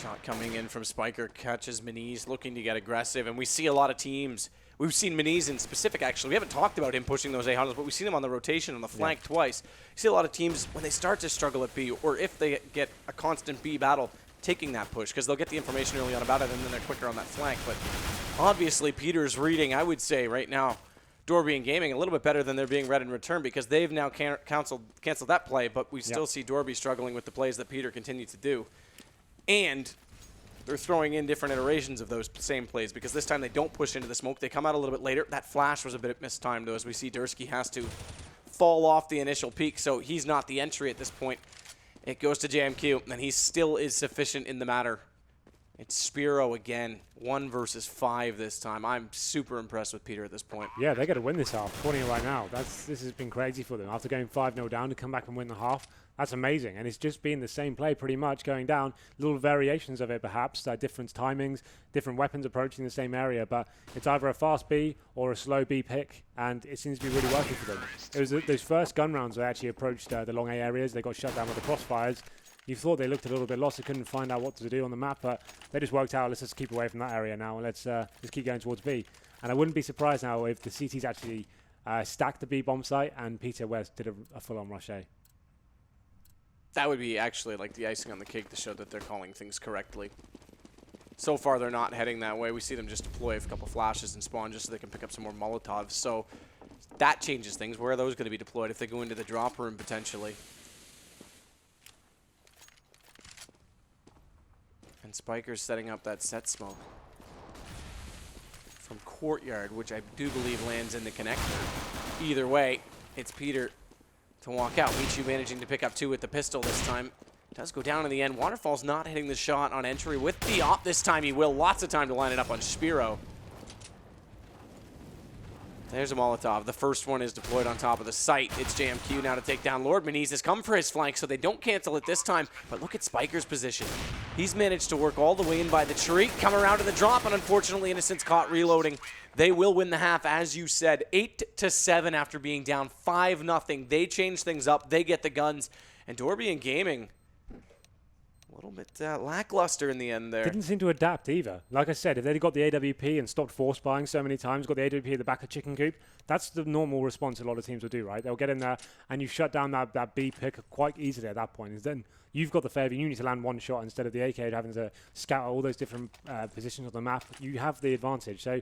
Shot coming in from Spiker, catches Miniz, looking to get aggressive, and we see a lot of teams. We've seen Miniz in specific, actually. We haven't talked about him pushing those A-hunters, but we've seen him on the rotation on the flank twice. You see a lot of teams, when they start to struggle at B, or if they get a constant B battle, taking that push, because they'll get the information early on about it, and then they're quicker on that flank. But obviously, Peter's reading, I would say, right now, Dobry&Gaming a little bit better than they're being read in return, because they've now canceled that play, but we still see Dorby struggling with the plays that Peter continued to do. And they're throwing in different iterations of those same plays, because this time they don't push into the smoke. They come out a little bit later. That flash was a bit mistimed, though, as we see Dursky has to fall off the initial peak, so he's not the entry at this point. It goes to JMQ, and he still is sufficient in the matter. It's Spiro again, 1 versus 5 this time. I'm super impressed with Peter at this point. Yeah, they got to win this half. Calling it right now. This has been crazy for them. After going 5-0 down to come back and win the half, that's amazing. And it's just been the same play pretty much going down. Little variations of it perhaps, different timings, different weapons approaching the same area. But it's either a fast B or a slow B pick, and it seems to be really working for them. It was those first gun rounds they actually approached the long A areas. They got shut down with the crossfires. You thought they looked a little bit lost. They couldn't find out what to do on the map, but they just worked out, let's just keep away from that area now, and let's just keep going towards B. And I wouldn't be surprised now if the CTs actually stacked the B bomb site and Peter West did a full-on rush A. That would be actually like the icing on the cake to show that they're calling things correctly. So far, they're not heading that way. We see them just deploy a couple flashes and spawn just so they can pick up some more Molotovs. So that changes things. Where are those going to be deployed if they go into the drop room potentially? And Spiker's setting up that set smoke from Courtyard, which I do believe lands in the connector. Either way, it's Peter to walk out. Michu managing to pick up 2 with the pistol this time. Does go down in the end. Waterfall's not hitting the shot on entry with the op. This time he will. Lots of time to line it up on Spiro. There's a Molotov. The first one is deployed on top of the site. It's JMQ now to take down Lord. Moniz has come for his flank, so they don't cancel it this time. But look at Spiker's position. He's managed to work all the way in by the tree, come around to the drop, and unfortunately Innocent's caught reloading. They will win the half, as you said, 8-7 after being down 5-0. They change things up. They get the guns. And Dobry&Gaming, a little bit lackluster in the end there. Didn't seem to adapt either. Like I said, if they'd got the AWP and stopped force buying so many times, got the AWP at the back of chicken coop, that's the normal response a lot of teams will do, right? They'll get in there and you shut down that B pick quite easily at that point. And then you've got the favor. You need to land one shot instead of the AK having to scout all those different positions on the map. You have the advantage. So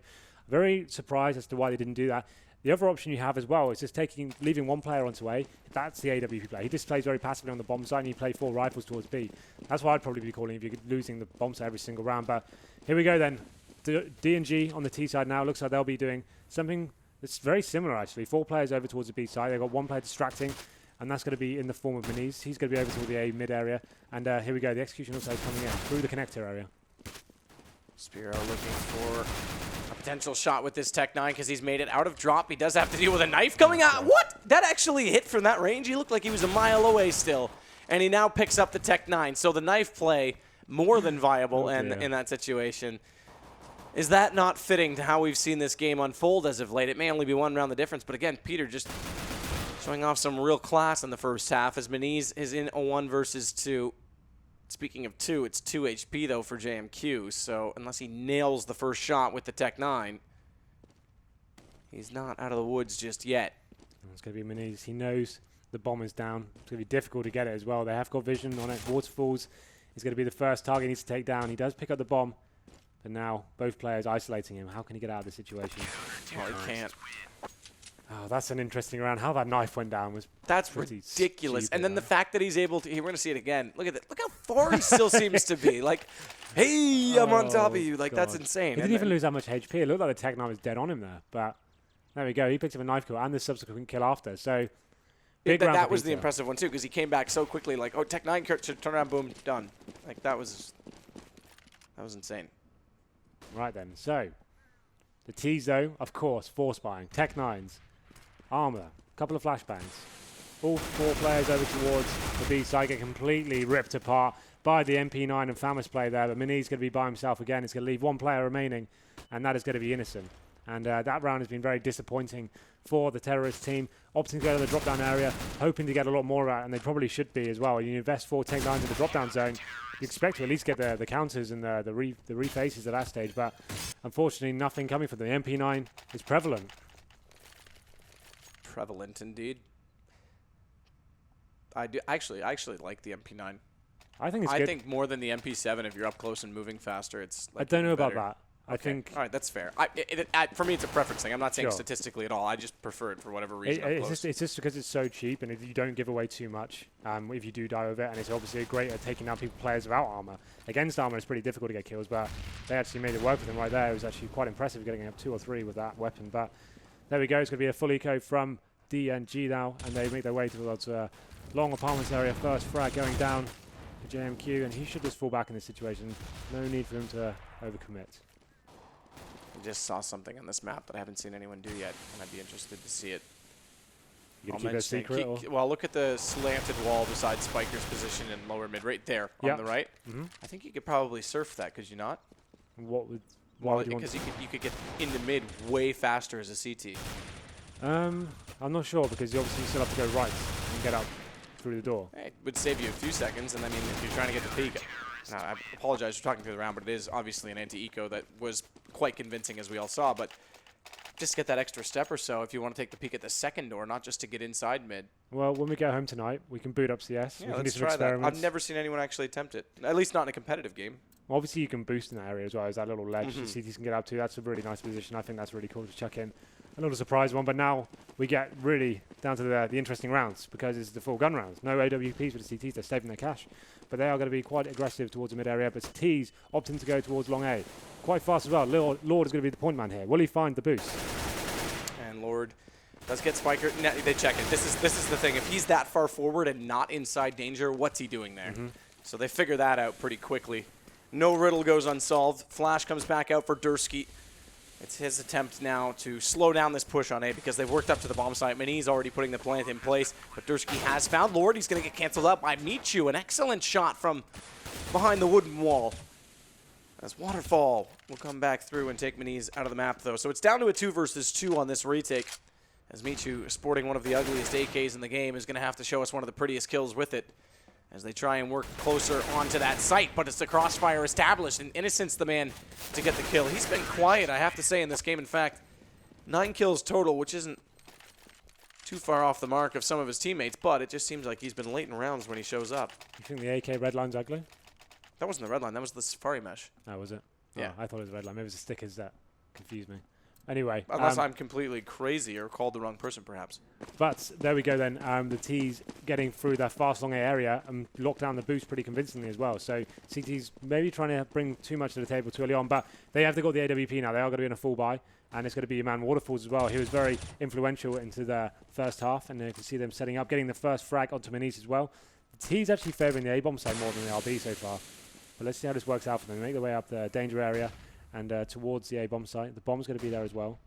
very surprised as to why they didn't do that. The other option you have as well is just leaving one player onto A. That's the AWP play. He just plays very passively on the bomb site and you play 4 rifles towards B. That's what I'd probably be calling if you're losing the bomb site every single round. But here we go then. D&G on the T side now. Looks like they'll be doing something that's very similar actually. 4 players over towards the B side. They've got 1 player distracting, and that's going to be in the form of Moniz. He's going to be over towards the A mid area. And here we go. The execution also is coming in through the connector area. Spiro looking for a potential shot with this Tech 9 because he's made it out of drop. He does have to deal with a knife coming out. What? That actually hit from that range? He looked like he was a mile away still. And he now picks up the Tech 9. So the knife play, more than viable in that situation. Is that not fitting to how we've seen this game unfold as of late? It may only be 1 round the difference, but again, Peter just showing off some real class in the first half as Moniz is in a 1 versus 2. Speaking of 2, it's 2 HP, though, for JMQ. So unless he nails the first shot with the Tech 9, he's not out of the woods just yet. It's going to be Moniz. He knows the bomb is down. It's going to be difficult to get it as well. They have got vision on it. Waterfalls is going to be the first target he needs to take down. He does pick up the bomb, but now both players isolating him. How can he get out of this situation? Well, he can't. Oh, that's an interesting round. How that knife went down was ridiculous. Stupid, and then the fact that he's able to, we're going to see it again. Look at that. Look how far he still seems to be. Like, hey, I'm on top of you. Like, that's insane. He didn't even lose that much HP. It looked like the Tech 9 was dead on him there. But there we go. He picked up a knife kill and the subsequent kill after. So, big round that was the impressive one, too, because he came back so quickly. Like, oh, Tech 9 should turn around, boom, done. Like, that was insane. Right then. So, the T's, though, of course, force buying. Tech 9s. Armor, couple of flashbangs. All 4 players over towards the B side get completely ripped apart by the MP9 and Famous play there. But Mini's going to be by himself again. He's going to leave 1 player remaining, and that is going to be Innocent. And that round has been very disappointing for the terrorist team. Opting to go to the drop-down area, hoping to get a lot more out, and they probably should be as well. You invest 4 Tech 9s in the drop-down zone, you expect to at least get the counters and the refaces at that stage. But unfortunately, nothing coming from the MP9 is prevalent. Prevalent indeed. I actually like the MP9. I think it's good. I think more than the MP7 if you're up close and moving faster. It's like I don't know about that. I think. All right, that's fair. For me, it's a preference thing. I'm not saying statistically at all. I just prefer it for whatever reason. It's just because it's so cheap, and if you don't give away too much, if you do die with it, and it's obviously great at taking down players without armor. Against armor, it's pretty difficult to get kills, but they actually made it work for them right there. It was actually quite impressive getting up 2 or 3 with that weapon. But there we go. It's going to be a full eco from D&G now, and they make their way towards long apartments area. First frag going down for JMQ, and he should just fall back in this situation. No need for him to overcommit. I just saw something on this map that I haven't seen anyone do yet, and I'd be interested to see it. You gonna keep it a secret? Well, look at the slanted wall beside Spiker's position in lower mid, right there on the right. I think you could probably surf that, could you not? Why would you want? Because you could get into mid way faster as a CT. I'm not sure, because you obviously still have to go right and get up through the door. It would save you a few seconds, and I mean, if you're trying to get the peak. Now, I apologize for talking through the round, but it is obviously an anti-eco that was quite convincing, as we all saw. But just get that extra step or so if you want to take the peek at the second door, not just to get inside mid. Well, when we get home tonight, we can boot up CS. Yeah, we can let's do some try experiments. that. I've never seen anyone actually attempt it, at least not in a competitive game. Well, obviously, you can boost in that area as well as that little ledge the CTs can get up to. That's a really nice position. I think that's really cool to chuck in. A little surprise one, but now we get really down to the interesting rounds, because it's the full gun rounds. No AWPs for the CTs. They're saving their cash. But they are going to be quite aggressive towards the mid area. But T's opting to go towards long A. Quite fast as well. Lord is going to be the point man here. Will he find the boost? And Lord does get Spiker. No, they check it. This is the thing. If he's that far forward and not inside danger, what's he doing there? So they figure that out pretty quickly. No riddle goes unsolved. Flash comes back out for Dursky. It's his attempt now to slow down this push on A, because they've worked up to the bomb site. Mini's already putting the plant in place, but Dursky has found Lord. He's going to get canceled out by Michu. An excellent shot from behind the wooden wall. As Waterfall will come back through and take Mini's out of the map, though. So it's down to a 2 versus 2 on this retake, as Michu, sporting one of the ugliest AKs in the game, is going to have to show us one of the prettiest kills with it, as they try and work closer onto that site. But it's the crossfire established, and Innocent's the man to get the kill. He's been quiet, I have to say, in this game. In fact, 9 kills total, which isn't too far off the mark of some of his teammates, but it just seems like he's been late in rounds when he shows up. You think the AK red line's ugly? That wasn't the red line, that was the Safari mesh. Oh, was it? Yeah. Oh, I thought it was the red line. Maybe it was the stickers that confused me. Anyway. Unless I'm completely crazy or called the wrong person, perhaps. But there we go then. The T's getting through that fast long A area and lock down the boost pretty convincingly as well. So CT's maybe trying to bring too much to the table too early on, but they have got the AWP now. They are going to be in a full buy, and it's going to be your man Waterfalls as well. He was very influential into the first half, and you can see them setting up, getting the first frag onto Minis as well. The T's actually favouring the A-bomb side more than the RB so far. But let's see how this works out for them. They make their way up the danger area and towards the A-bomb site. The bomb's going to be there as well.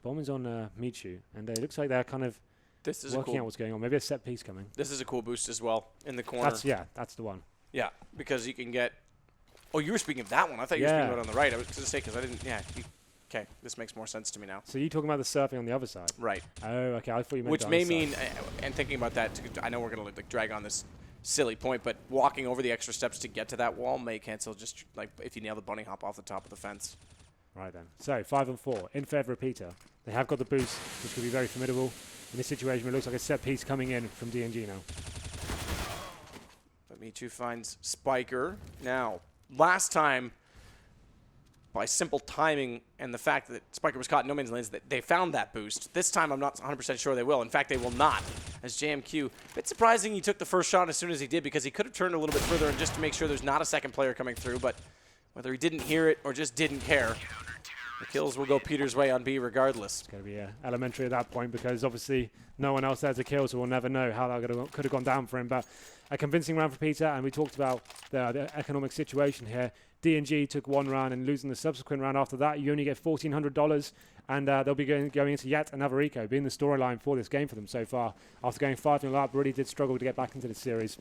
The bomb is on Michu, and it looks like they're kind of working out what's going on. Maybe a set piece coming. This is a cool boost as well in the corner. That's the one. Yeah, because you can get... Oh, you were speaking of that one. I thought you were speaking about on the right. I was going to say, because I didn't... Yeah. Okay, this makes more sense to me now. So you're talking about the surfing on the other side? Right. Oh, okay. I thought you meant which may mean, and thinking about that, I know we're going to drag on this silly point, but walking over the extra steps to get to that wall may cancel just like if you nail the bunny hop off the top of the fence. Right then. So 5 and 4 in favour of Peter. They have got the boost, which could be very formidable. In this situation, it looks like a set piece coming in from D&G now. But Michu finds Spiker. Now, last time, by simple timing and the fact that Spiker was caught in no man's land, they found that boost. This time, I'm not 100% sure they will. In fact, they will not, as JMQ. A bit surprising he took the first shot as soon as he did, because he could have turned a little bit further and just to make sure there's not a second player coming through, but whether he didn't hear it or just didn't care, the kills will go Peter's way on B regardless. It's going to be elementary at that point, because obviously no one else has a kill, so we'll never know how that could have gone down for him. But a convincing round for Peter, and we talked about the economic situation here. D&G took one round, and losing the subsequent round after that, you only get $1,400, and they'll be going into yet another eco, being the storyline for this game for them so far. After going 5-0 up, really did struggle to get back into the series.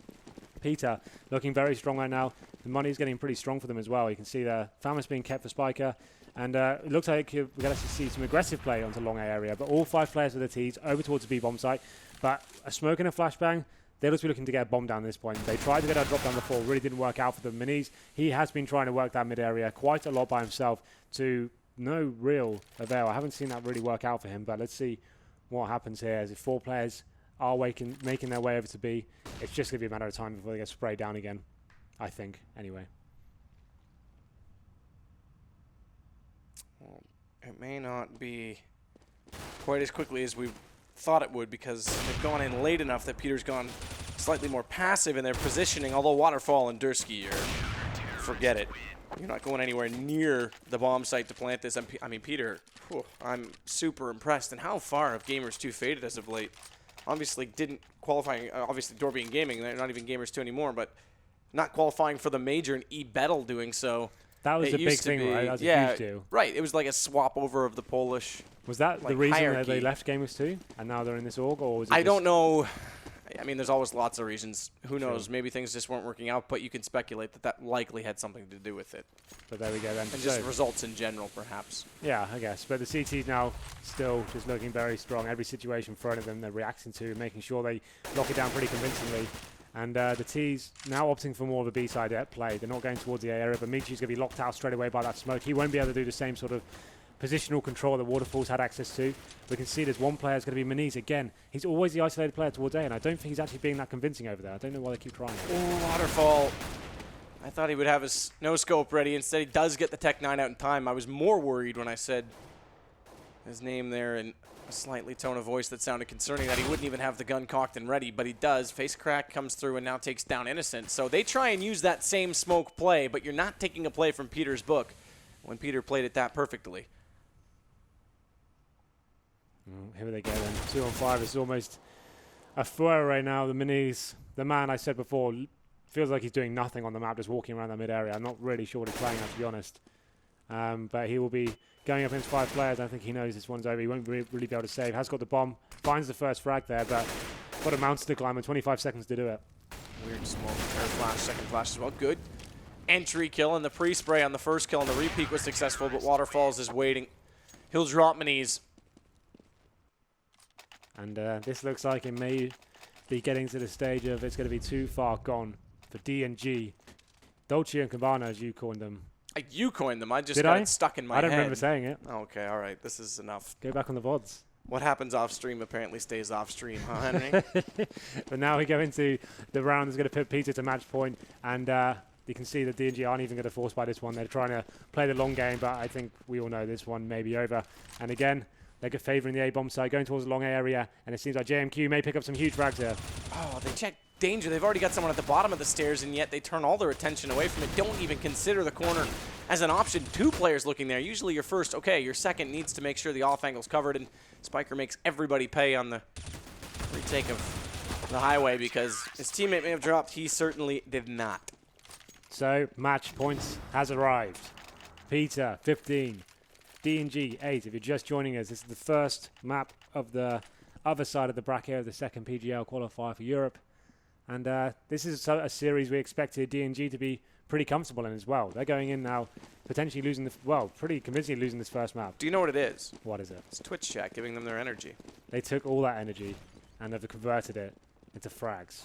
Peter looking very strong right now. The money's getting pretty strong for them as well. You can see the Famas being kept for Spiker. And it looks like we're going to see some aggressive play onto long A area. But all 5 players with the T's over towards the B-bomb site. But a smoke and a flashbang, they'll just be looking to get a bomb down at this point. They tried to get a drop down before. Really didn't work out for them. Minis, he has been trying to work that mid area quite a lot by himself to no real avail. I haven't seen that really work out for him. But let's see what happens here. As if 4 players are making their way over to B, it's just going to be a matter of time before they get sprayed down again. I think, anyway. Well, it may not be quite as quickly as we thought it would because they've gone in late enough that Peter's gone slightly more passive in their positioning, although Waterfall and Dursky forget it. You're not going anywhere near the bomb site to plant this. I mean, Peter, whew, I'm super impressed. And how far have Gamers 2 faded as of late? Obviously didn't qualify, obviously Dobry&Gaming, they're not even Gamers 2 anymore, but not qualifying for the major and E-Bettle doing so. That was a big thing, right? That was a huge deal. Right. It was like a swap over of the Polish. Was that like, the reason hierarchy. that they left Gamers 2 and now they're in this org, or was it I don't know. I mean, there's always lots of reasons. Who knows? Sure. Maybe things just weren't working out, but you can speculate that that likely had something to do with it. But there we go then. And just results in general, perhaps. Yeah, I guess. But the CT's now still just looking very strong. Every situation thrown at them, they're reacting to, making sure they lock it down pretty convincingly. And the T's now opting for more of a B-side play. They're not going towards the A area, but Michi's going to be locked out straight away by that smoke. He won't be able to do the same sort of positional control that Waterfall's had access to. We can see there's one player, it's going to be Maniz again. He's always the isolated player towards A, and I don't think he's actually being that convincing over there. I don't know why they keep trying it. Oh, Waterfall. I thought he would have his no-scope ready. Instead, he does get the Tech 9 out in time. I was more worried when I said his name there in a slightly tone of voice that sounded concerning, that he wouldn't even have the gun cocked and ready, but he does. Face crack comes through and now takes down Innocent. So they try and use that same smoke play, but you're not taking a play from Peter's book when Peter played it that perfectly. Here they go then. 2 on 5 is almost a throwaway now. The Minis, the man I said before, feels like he's doing nothing on the map, just walking around that mid-area. I'm not really sure what he's playing at, to be honest. But he will be going up against 5 players. I think he knows this one's over. He won't really be able to save. Has got the bomb, finds the first frag there, but got a mountain to climb and 25 seconds to do it. Weird smoke. Third flash, second flash as well. Good entry kill, and the pre-spray on the first kill, and the repeat was successful, but Waterfalls is waiting. He'll drop Maniz. And this looks like it may be getting to the stage of it's going to be too far gone for D&G. Dolce and Gabbana, as you coined them. You coined them. I just got it stuck in my head. I don't remember saying it. Okay, all right. This is enough. Go back on the VODs. What happens off stream apparently stays off stream, huh, Henry? But now we go into the round that's going to put Peter to match point, and you can see that D&G aren't even going to force by this one. They're trying to play the long game, but I think we all know this one may be over. And again, they're favouring the A-bomb side, going towards the long area, and it seems like JMQ may pick up some huge frags here. Oh, they check danger. They've already got someone at the bottom of the stairs, and yet they turn all their attention away from it. Don't even consider the corner as an option. 2 players looking there. Usually your first, okay, your second needs to make sure the off angle's covered, and Spiker makes everybody pay on the retake of the highway because his teammate may have dropped. He certainly did not. So, match points has arrived. Peter, 15. D&G 8. If you're just joining us, this is the first map of the other side of the bracket of the second PGL qualifier for Europe. And this is a series we expected D&G to be pretty comfortable in as well. They're going in now, potentially losing pretty convincingly losing this first map. Do you know what it is? What is it? It's Twitch chat giving them their energy. They took all that energy and have converted it into frags.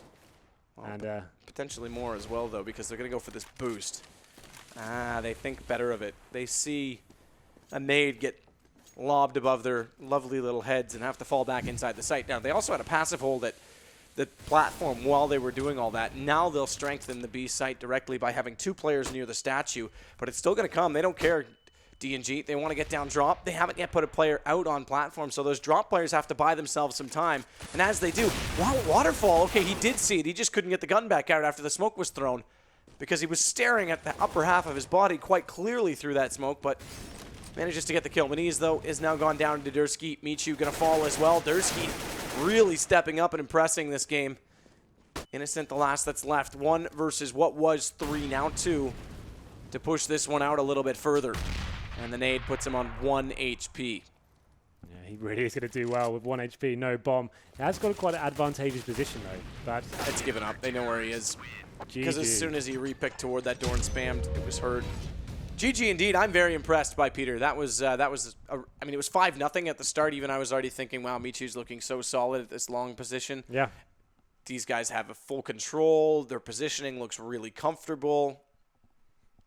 Well, and potentially more as well, though, because they're going to go for this boost. They think better of it. They see a nade get lobbed above their lovely little heads and have to fall back inside the site. Now, they also had a passive hold at the platform while they were doing all that. Now they'll strengthen the B site directly by having 2 players near the statue, but it's still going to come. They don't care, D&G. They want to get down drop. They haven't yet put a player out on platform, so those drop players have to buy themselves some time. And as they do, wow, Waterfall, okay, he did see it. He just couldn't get the gun back out after the smoke was thrown because he was staring at the upper half of his body quite clearly through that smoke, but manages to get the kill. Maniz, though, is now gone down to Dursky. Michu going to fall as well. Dursky really stepping up and impressing this game. Innocent, the last that's left. 1 versus what was 3, now 2, to push this one out a little bit further. And the nade puts him on 1 HP. yeah, he really is going to do well with 1 HP, no bomb. He has got quite an advantageous position, though. But It's given up. They know where he is. GG. Because as soon as he repicked toward that door and spammed, it was heard. GG indeed. I'm very impressed by Peter. I mean, it was 5-0 at the start. Even I was already thinking, wow, Michu's looking so solid at this long position. Yeah. These guys have a full control. Their positioning looks really comfortable.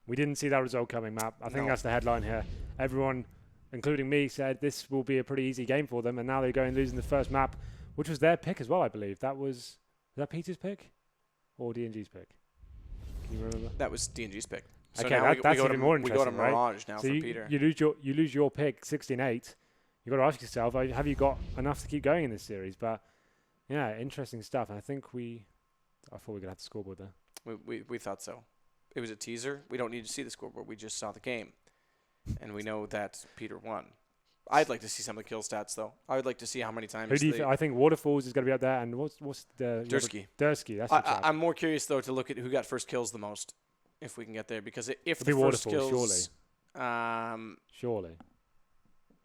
We didn't see that result coming, Matt. I think No. that's the headline here. Everyone, including me, said this will be a pretty easy game for them, and now they're going losing the first map, which was their pick as well, I believe. Was that Peter's pick or D&G's pick? Can you remember? That was D&G's pick. So okay, now that's even more we interesting, go to right? Mirage now So for you, Peter. you lose your pick 16-8. You've got to ask yourself, have you got enough to keep going in this series? But yeah, interesting stuff. And I think I thought we were gonna have the scoreboard there. We thought so. It was a teaser. We don't need to see the scoreboard. We just saw the game, and we know that Peter won. I'd like to see some of the kill stats, though. I would like to see how many times. Who do you I think Waterfalls is going to be up there, and what's the Dursky. Dursky, that's the chap. I'm more curious though to look at who got first kills the most, if we can get there, because if It'll the be first Waterfalls, kills, surely.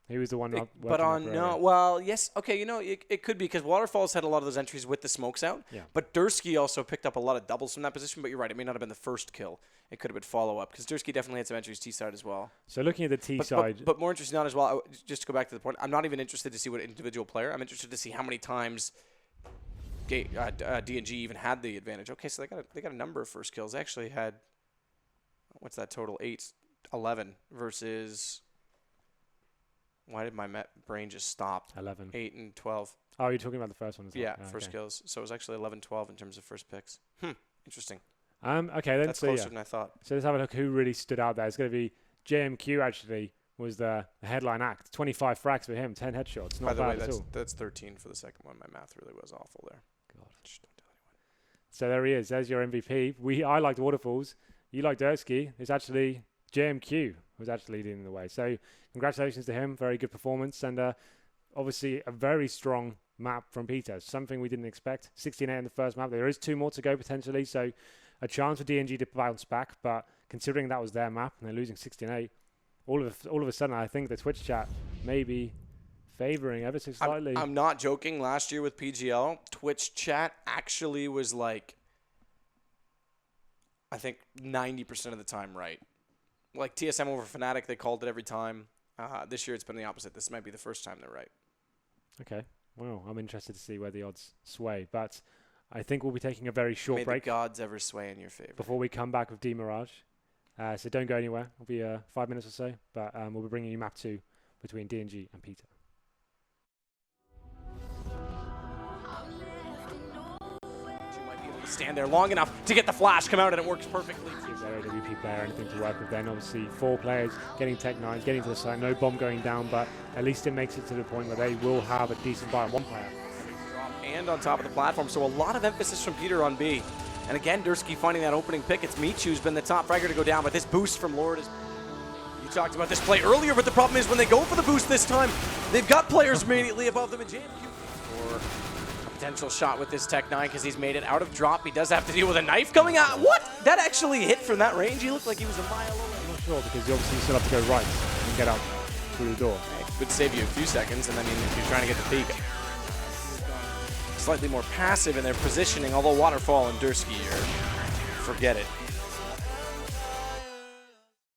He was the one. But on no, well, yes, okay, you know, it could be because Waterfalls had a lot of those entries with the smokes out. Yeah. But Dursky also picked up a lot of doubles from that position. But you're right, it may not have been the first kill. It could have been follow up because Dursky definitely had some entries T side as well. So looking at the T side, but more interesting on as well. Just to go back to the point, I'm not even interested to see what individual player. I'm interested to see how many times D&G even had the advantage. Okay, so they got a number of first kills. They actually had, what's that total? 11 versus. Why did my brain just stop? 11. 8 and 12. Oh, you're talking about the first one as well? Yeah, first kills. So it was actually 11-12 in terms of first picks. Interesting. Okay, then. That's closer than I thought. So let's have a look who really stood out there. It's going to be JMQ, actually, was the headline act. 25 frags for him, 10 headshots. Not By the bad way, at all. that's 13 for the second one. My math really was awful there. God. Just don't tell anyone. So there he is. There's your MVP. I liked Waterfalls. You liked Dursky. It's actually JMQ who's actually leading the way. So congratulations to him. Very good performance. And obviously a very strong map from Peter. Something we didn't expect. 16-8 in the first map. There is 2 more to go potentially. So a chance for D&G to bounce back. But considering that was their map and they're losing 16-8, all of a sudden I think the Twitch chat may be favoring ever so slightly. I'm not joking. Last year with PGL, Twitch chat actually was like, I think 90% of the time right. Like TSM over Fnatic, they called it every time. This year it's been the opposite. This might be the first time they're right. Okay. Well, I'm interested to see where the odds sway. But I think we'll be taking a very short May break. the gods ever sway in your favor. Before we come back with D-Mirage. So don't go anywhere. It'll be 5 minutes or so. But we'll be bringing you map 2 between D&G and Peter. Stand there long enough to get the flash come out, and it works perfectly. Gives their AWP player anything to work with then. Obviously, 4 players getting Tech 9s, getting to the side, no bomb going down, but at least it makes it to the point where they will have a decent buy on 1 player. And on top of the platform, so a lot of emphasis from Peter on B. And again, Dursky finding that opening pick. It's Michu's been the top fragger to go down, but this boost from Lord is... You talked about this play earlier, but the problem is when they go for the boost this time, they've got players immediately above them in JMQ. Or potential shot with this Tech 9 because he's made it out of drop. He does have to deal with a knife coming out. What? That actually hit from that range? He looked like he was a mile away. I'm not sure because you obviously still have to go right and get out through the door. It would save you a few seconds, and I mean, if you're trying to get the peak. Slightly more passive in their positioning, although Waterfall and Dursky are, forget it.